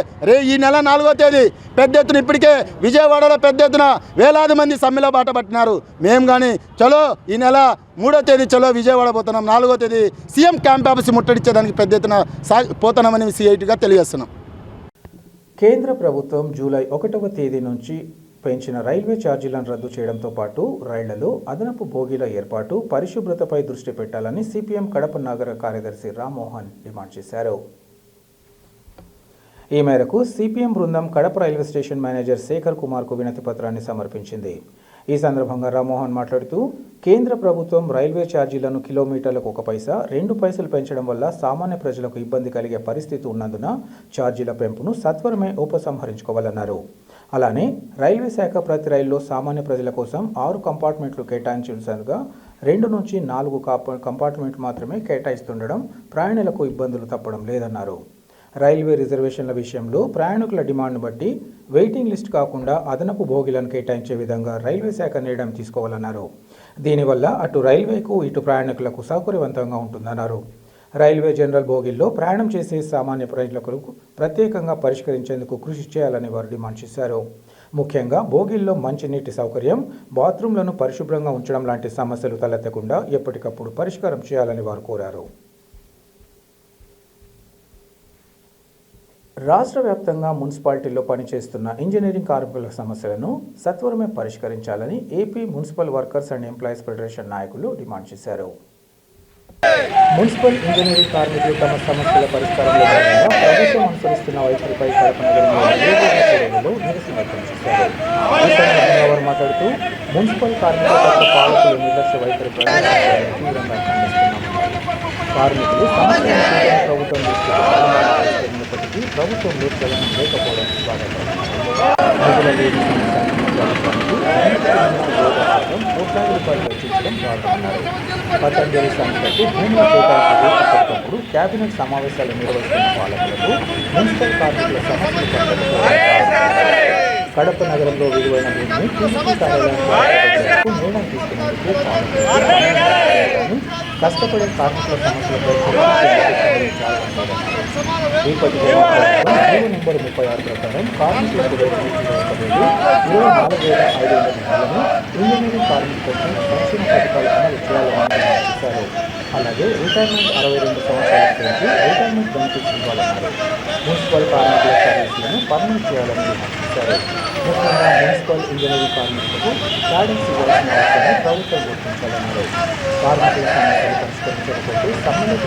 ఈ నెల 4వ తేదీ పెద్ద ఎత్తున, ఇప్పటికే విజయవాడలో పెద్ద ఎత్తున వేలాది మంది సమ్మెలో బాట పట్టినారు. మేము కానీ చలో ఈ నెల 3వ తేదీ చలో విజయవాడ పోతున్నాం, 4వ తేదీ సీఎం క్యాంప్ ఆఫీస్ ముట్టడిచ్చేదానికి పెద్ద ఎత్తున పోతున్నామని సిఐటిగా తెలియజేస్తున్నాం. కేంద్ర ప్రభుత్వం జూలై 1వ తేదీ నుంచి పెంచిన రైల్వే ఛార్జీలను రద్దు చేయడంతో పాటు రైళ్లలో అదనపు బోగీల ఏర్పాటు, పరిశుభ్రతపై దృష్టి పెట్టాలని సిపిఎం కడప నగర కార్యదర్శి రామ్మోహన్ డిమాండ్ చేశారు. ఈ మేరకు సిపిఎం బృందం Kadapa railway station manager Shekar కుమార్కు వినతి పత్రాన్ని సమర్పించింది. ఈ సందర్భంగా రామ్మోహన్ మాట్లాడుతూ కేంద్ర ప్రభుత్వం రైల్వే ఛార్జీలను కిలోమీటర్లకు 1 పైసా 2 పైసలు పెంచడం వల్ల సామాన్య ప్రజలకు ఇబ్బంది కలిగే పరిస్థితి ఉన్నందున ఛార్జీల పెంపును సత్వరమే ఉపసంహరించుకోవాలన్నారు. అలానే రైల్వే శాఖ ప్రతి రైల్లో సామాన్య ప్రజల కోసం 6 కంపార్ట్మెంట్లు కేటాయించాల్సిందిగా 2 నుంచి 4 కంపార్ట్మెంట్లు మాత్రమే కేటాయిస్తుండడం ప్రయాణికులకు ఇబ్బందులు తప్పడం లేదన్నారు. రైల్వే రిజర్వేషన్ల విషయంలో ప్రయాణికుల డిమాండ్ను బట్టి వెయిటింగ్ లిస్ట్ కాకుండా అదనపు బోగీలను కేటాయించే విధంగా రైల్వే శాఖ నిర్ణయం తీసుకోవాలన్నారు. దీనివల్ల అటు రైల్వేకు ఇటు ప్రయాణికులకు సౌకర్యవంతంగా ఉంటుందన్నారు. రైల్వే జనరల్ బోగీల్లో ప్రయాణం చేసే సామాన్య ప్రయాణికులకు ప్రత్యేకంగా పరిష్కరించేందుకు కృషి చేయాలని వారు డిమాండ్ చేశారు. ముఖ్యంగా బోగీల్లో మంచినీటి సౌకర్యం, బాత్రూంలను పరిశుభ్రంగా ఉంచడం లాంటి సమస్యలు తలెత్తకుండా ఎప్పటికప్పుడు పరిష్కారం చేయాలని వారు కోరారు. రాష్ట్ర వ్యాప్తంగా మున్సిపాలిటీల్లో పనిచేస్తున్న ఇంజనీరింగ్ కార్మికుల సమస్యలను సత్వరమే పరిష్కరించాలని AP municipal workers and employees federation నాయకులు డిమాండ్ చేశారు. మున్సిపల్ ఇంజనీరింగ్ కార్మికులు తమ సమస్యల పరిష్కారంలో భాగంగా ప్రభుత్వం అనుసరిస్తున్న వైఖరిపై కడప నగరంలో నిరసన వ్యక్తం చేశారు. ఈ సందర్భంగా వారు మాట్లాడుతూ మున్సిపల్ కార్మికుల పట్ల పాలకుల నిర్లక్ష్య వైఖరిపై తీవ్రంగా ఖండిస్తున్నామన్నారు. కార్మికులు సమస్యలను ప్రభుత్వం దృష్టికి ప్రభుత్వం లోటుదలం లేకపోవడం బాధాకరం. రూపాయలు వెచ్చించడం బాగున్నారు. పతంజలి సంస్థకు భూముల కేటాయింపుడు కేబినెట్ సమావేశాలు నిర్వహిస్తున్న పాలకులకు మున్సిపల్ కార్మికుల సమస్యలు కడప నగరంలో విలువైన భూమిని టీసీ కార్యాలయానికి నిర్ణయం తీసుకునేందుకు కష్టపడే కార్మికుల సమస్యలపై నెంబర్ 36 ప్రకారం కార్మికులకు 24,500 ఇంజనీరింగ్ కార్మికులకు సంక్షేమ పథకాలు అమలు చేయాలని చేశారు. అలాగే రిటైర్మెంట్ 62 సంవత్సరాల నుంచి రిటైర్మెంట్ బెనిఫిట్స్ ఇవ్వాలన్నారు. మున్సిపల్ కార్మికుల సర్వీసులను పర్మనెంట్ చేయాలని చేశారు. ముఖ్యంగా మున్సిపల్ ఇంజనీరింగ్ కార్మికులకు క్యాడెన్స్ ఇవ్వాల్సిన అవసరాన్ని ప్రభుత్వం గుర్తించాలన్నారు. కార్మికుల సమస్యలు పరిష్కరించకపోతే సంబంధిత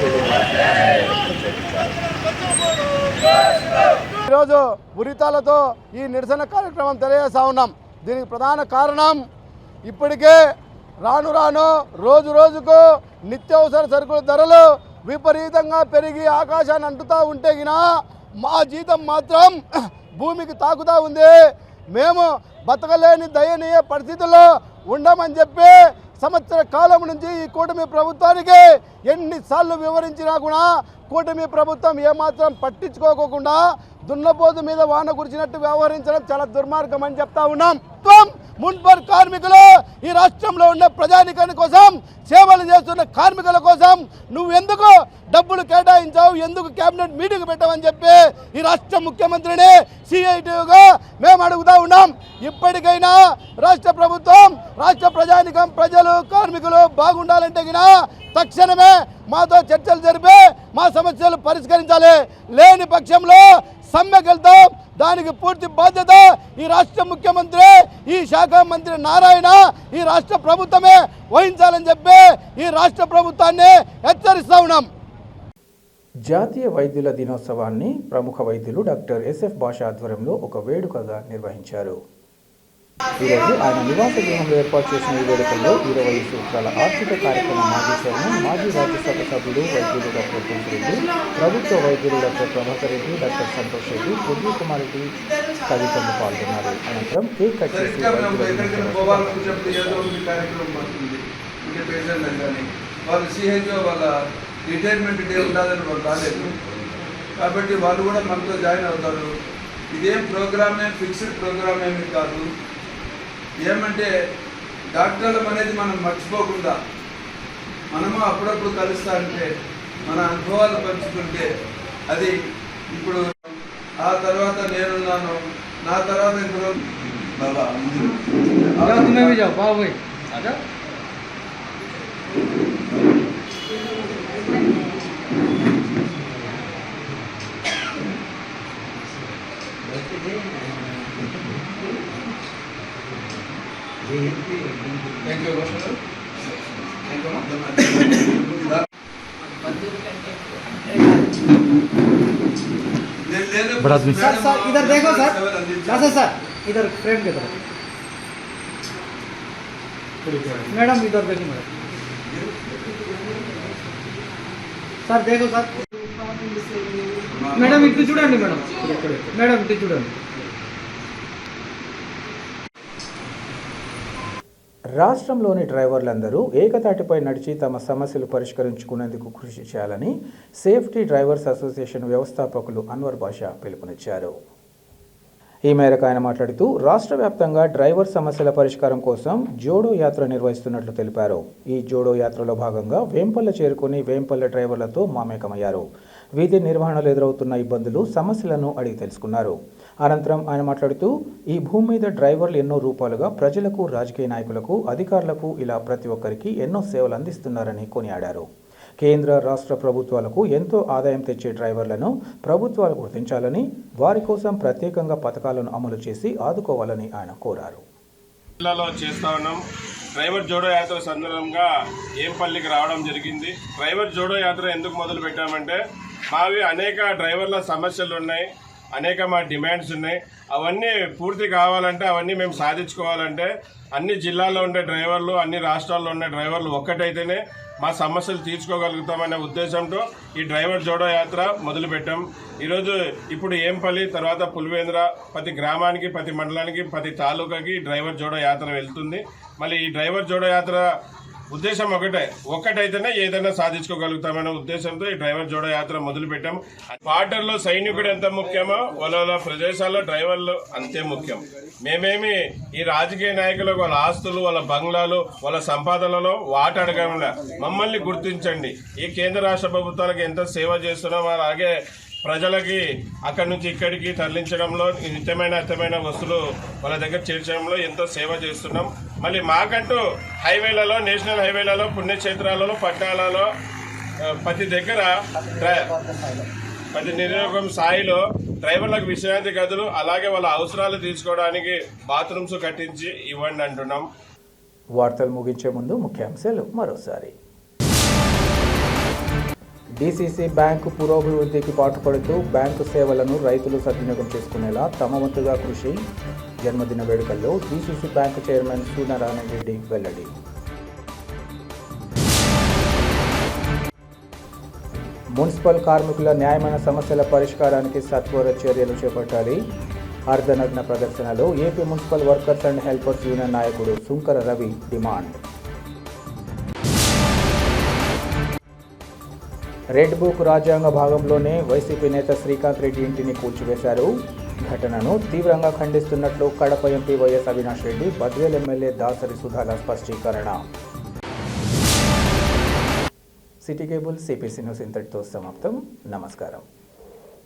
ఈరోజు ఉరితాలతో ఈ నిరసన కార్యక్రమం తెలియజేస్తా ఉన్నాం. దీనికి ప్రధాన కారణం ఇప్పటికే రాను రాను రోజు రోజుకు నిత్యావసర సరుకుల ధరలు విపరీతంగా పెరిగి ఆకాశాన్ని అంటుతూ ఉంటే మా జీతం మాత్రం భూమికి తాకుతూ ఉంది. మేము బతకలేని దయనీయ పరిస్థితుల్లో ఉండమని చెప్పి సంవత్సర కాలం నుంచి ఈ కూటమి ప్రభుత్వానికి ఎన్నిసార్లు వివరించినా కూడా కూటమి ప్రభుత్వం ఏమాత్రం పట్టించుకోకుండా దున్నపోతు మీద వాన కురిచినట్టు వ్యవహరించడం చాలా దుర్మార్గం అని చెప్తా ఉన్నాం. మున్సిపల్ కార్మికులు ఈ రాష్ట్రంలో ఉన్న ప్రజానికాని కోసం సేవలు చేస్తున్న కార్మికుల కోసం నువ్వు ఎందుకు డబ్బులు కేటాయించావు, ఎందుకు కేబినెట్ మీటింగ్ పెట్టావని చెప్పి ఈ రాష్ట్ర ముఖ్యమంత్రిని సిఐటిగా మేము అడుగుతా ఉన్నాం. ఇప్పటికైనా రాష్ట్ర ప్రభుత్వం, రాష్ట్ర ప్రజానికం, ప్రజలు, కార్మికులు బాగుండాలంటే తక్షణమే మాతో చర్చలు జరిపి మా సమస్యలు పరిష్కరించాలి. లేని పక్షంలో సమ్మెకు వెళ్తాం. దానికి పూర్తి బాధ్యత ఈ రాష్ట్ర ముఖ్యమంత్రి, ఈ శాఖ మంత్రి నారాయణ, ఈ రాష్ట్ర ప్రభుత్వమే వహించాలని చెప్పి ఈ రాష్ట్ర ప్రభుత్వాన్ని హెచ్చరిస్తా ఉన్నాం. జాతీయ వైద్యుల దినోత్సవాన్ని ప్రముఖ వైద్యులు డాక్టర్ ఎస్ఎఫ్ భాష ఆధ్వర్యంలో ఒక వేడుకగా నిర్వహించారు. ఈరోజు ఆయన నివాస గృహంలో ఏర్పాటు చేసిన ఈ వేడుకల్లో 20 సూత్రాల ఆర్థిక కార్యక్రమం మాజీ చైర్మన్, మాజీ రాజ్యసభ సభ్యులు వైద్యులు డాక్టర్ తులసిరెడ్డి, ప్రభుత్వ వైద్యులు డాక్టర్ ప్రభాకర్ రెడ్డి, డాక్టర్ సంతోష్ రెడ్డి, పృథ్వీ కుమార్ రెడ్డి తదితరులు పాల్గొన్నారు. అనంతరం కేక్ కట్ చేసి రిటైర్మెంట్ డే ఉండాలని వాళ్ళు రాలేదు కాబట్టి వాళ్ళు కూడా మనతో జాయిన్ అవుతారు. ఇదేం ప్రోగ్రామే ఫిక్స్డ్ ప్రోగ్రామ్ ఏమి కాదు. ఏమంటే డాక్టర్లం అనేది మనం మర్చిపోకుండా మనము అప్పుడప్పుడు కలుస్తా అంటే మన అనుభవాలు పంచుకుంటే అది ఇప్పుడు ఆ తర్వాత నేనున్నాను, నా తర్వాత ఇంకో బాబా నేను లేనప్పుడు बड़ा आदमी सर सर इधर देखो सर सर सर इधर फ्रेम के तरफ मैडम इधर देखिए मैडम सर देखो सर मैडम इటు చూడండి మేడం మేడం ఇటు చూడండి రాష్ట్రంలోని డ్రైవర్లందరూ ఏకతాటిపై నడిచి తమ సమస్యలు పరిష్కరించుకునేందుకు కృషి చేయాలని సేఫ్టీ డ్రైవర్స్ అసోసియేషన్ వ్యవస్థాపకులు అన్వర్ బాషా పిలుపునిచ్చారు. ఈ మేరకు ఆయన మాట్లాడుతూ రాష్ట్ర వ్యాప్తంగా డ్రైవర్ సమస్యల పరిష్కారం కోసం జోడో యాత్ర నిర్వహిస్తున్నట్లు తెలిపారు. ఈ జోడో యాత్రలో భాగంగా వేంపల్లె చేరుకుని వేంపల్లె డ్రైవర్లతో మామేకమయ్యారు. వీధి నిర్వహణలో ఎదురవుతున్న ఇబ్బందులు, సమస్యలను అడిగి తెలుసుకున్నారు. అనంతరం ఆయన మాట్లాడుతూ ఈ భూమి మీద డ్రైవర్లు ఎన్నో రూపాలుగా ప్రజలకు, రాజకీయ నాయకులకు, అధికారులకు ఇలా ప్రతి ఒక్కరికి ఎన్నో సేవలు అందిస్తున్నారని కొనియాడారు. కేంద్ర, రాష్ట్ర ప్రభుత్వాలకు ఎంతో ఆదాయం తెచ్చే డ్రైవర్లను ప్రభుత్వాలు గుర్తించాలని, వారి కోసం ప్రత్యేకంగా పథకాలను అమలు చేసి ఆదుకోవాలని ఆయన కోరారు. జిల్లాలో చేస్తా ఉన్నాం. డ్రైవర్ జోడో యాత్ర సందర్భంగా ఏంపల్లికి రావడం జరిగింది. డ్రైవర్ జోడో యాత్ర ఎందుకు మొదలు పెట్టామంటే మావి అనేక డ్రైవర్ల సమస్యలు ఉన్నాయి, అనేక మా డిమాండ్స్ ఉన్నాయి. అవన్నీ పూర్తి కావాలంటే, అవన్నీ మేము సాధించుకోవాలంటే అన్ని జిల్లాల్లో ఉండే డ్రైవర్లు, అన్ని రాష్ట్రాల్లో ఉండే డ్రైవర్లు ఒక్కటైతేనే మా సమస్యలు తీర్చుకోగలుగుతామనే ఉద్దేశంతో ఈ డ్రైవర్ జోడో యాత్ర మొదలుపెట్టాం. ఈరోజు ఇప్పుడు ఏంపల్లి, తర్వాత పులివేంద్ర, ప్రతి గ్రామానికి, ప్రతి మండలానికి, ప్రతి తాలూకాకి డ్రైవర్ జోడో యాత్ర వెళ్తుంది. మళ్ళీ ఈ డ్రైవర్ జోడో యాత్ర ఉద్దేశం ఒక్కటైతేనే ఏదైనా సాధించుకోగలుగుతామనే ఉద్దేశంతో ఈ డ్రైవర్ జోడో యాత్ర మొదలుపెట్టాం. బార్డర్లో సైనికుడు ఎంత ముఖ్యమో వాళ్ళ ప్రదేశాల్లో డ్రైవర్లు అంతే ముఖ్యం. మేమేమి ఈ రాజకీయ నాయకులకు వాళ్ళ ఆస్తులు, వాళ్ళ బంగ్లాలు, వాళ్ళ సంపాదనలో వాట అడగకుండా మమ్మల్ని గుర్తించండి. ఈ కేంద్ర రాష్ట్ర ప్రభుత్వాలకు ఎంత సేవ చేస్తున్నామో అలాగే ప్రజలకి అక్కడి నుంచి ఇక్కడికి తరలించడంలో, నిత్యమైన వస్తువులు వాళ్ళ దగ్గర చేర్చడంలో ఎంతో సేవ చేస్తున్నాం. మళ్ళీ మాకంటూ హైవేలలో, నేషనల్ హైవేలలో, పుణ్యక్షేత్రాలలో, పట్టణాలలో ప్రతి దగ్గర ప్రతి నియోజకవర్గం స్థాయిలో డ్రైవర్లకు విశ్రాంతి గదులు, అలాగే వాళ్ళ అవసరాలు తీర్చుకోవడానికి బాత్రూమ్స్ కట్టించి ఇవ్వండి అంటున్నాం. వార్తలు ముగించే ముందు ముఖ్యాంశాలు మరోసారి. డీసీసీ బ్యాంకు పురోభివృద్ధికి పాటుపడుతూ బ్యాంకు సేవలను రైతులు సద్వినియోగం చేసుకునేలా తమ వంతుగా కృషి. జన్మదిన వేడుకల్లో DCC bank chairman Suryanarayana Reddy వెల్లడి. మున్సిపల్ కార్మికుల న్యాయమైన సమస్యల పరిష్కారానికి సత్వర చర్యలు చేపట్టాలి. అర్ధనగ్న ప్రదర్శనలో AP municipal workers and helpers union నాయకుడు Sunkara Ravi demand. Red book రాజ్యాంగ భాగంలోనే వైసీపీ నేత శ్రీకాంత్ రెడ్డి ఇంటిని కూల్చివేశారు. ఘటనను తీవ్రంగా ఖండిస్తున్నట్లు Kadapa MP YS Avinash Reddy, Badvel MLA Dasari సుధాల స్పష్టీకరణ. సిటీ కేబుల్, సిపిసి న్యూస్ ఇంతటితో సమాప్తం. నమస్కారం.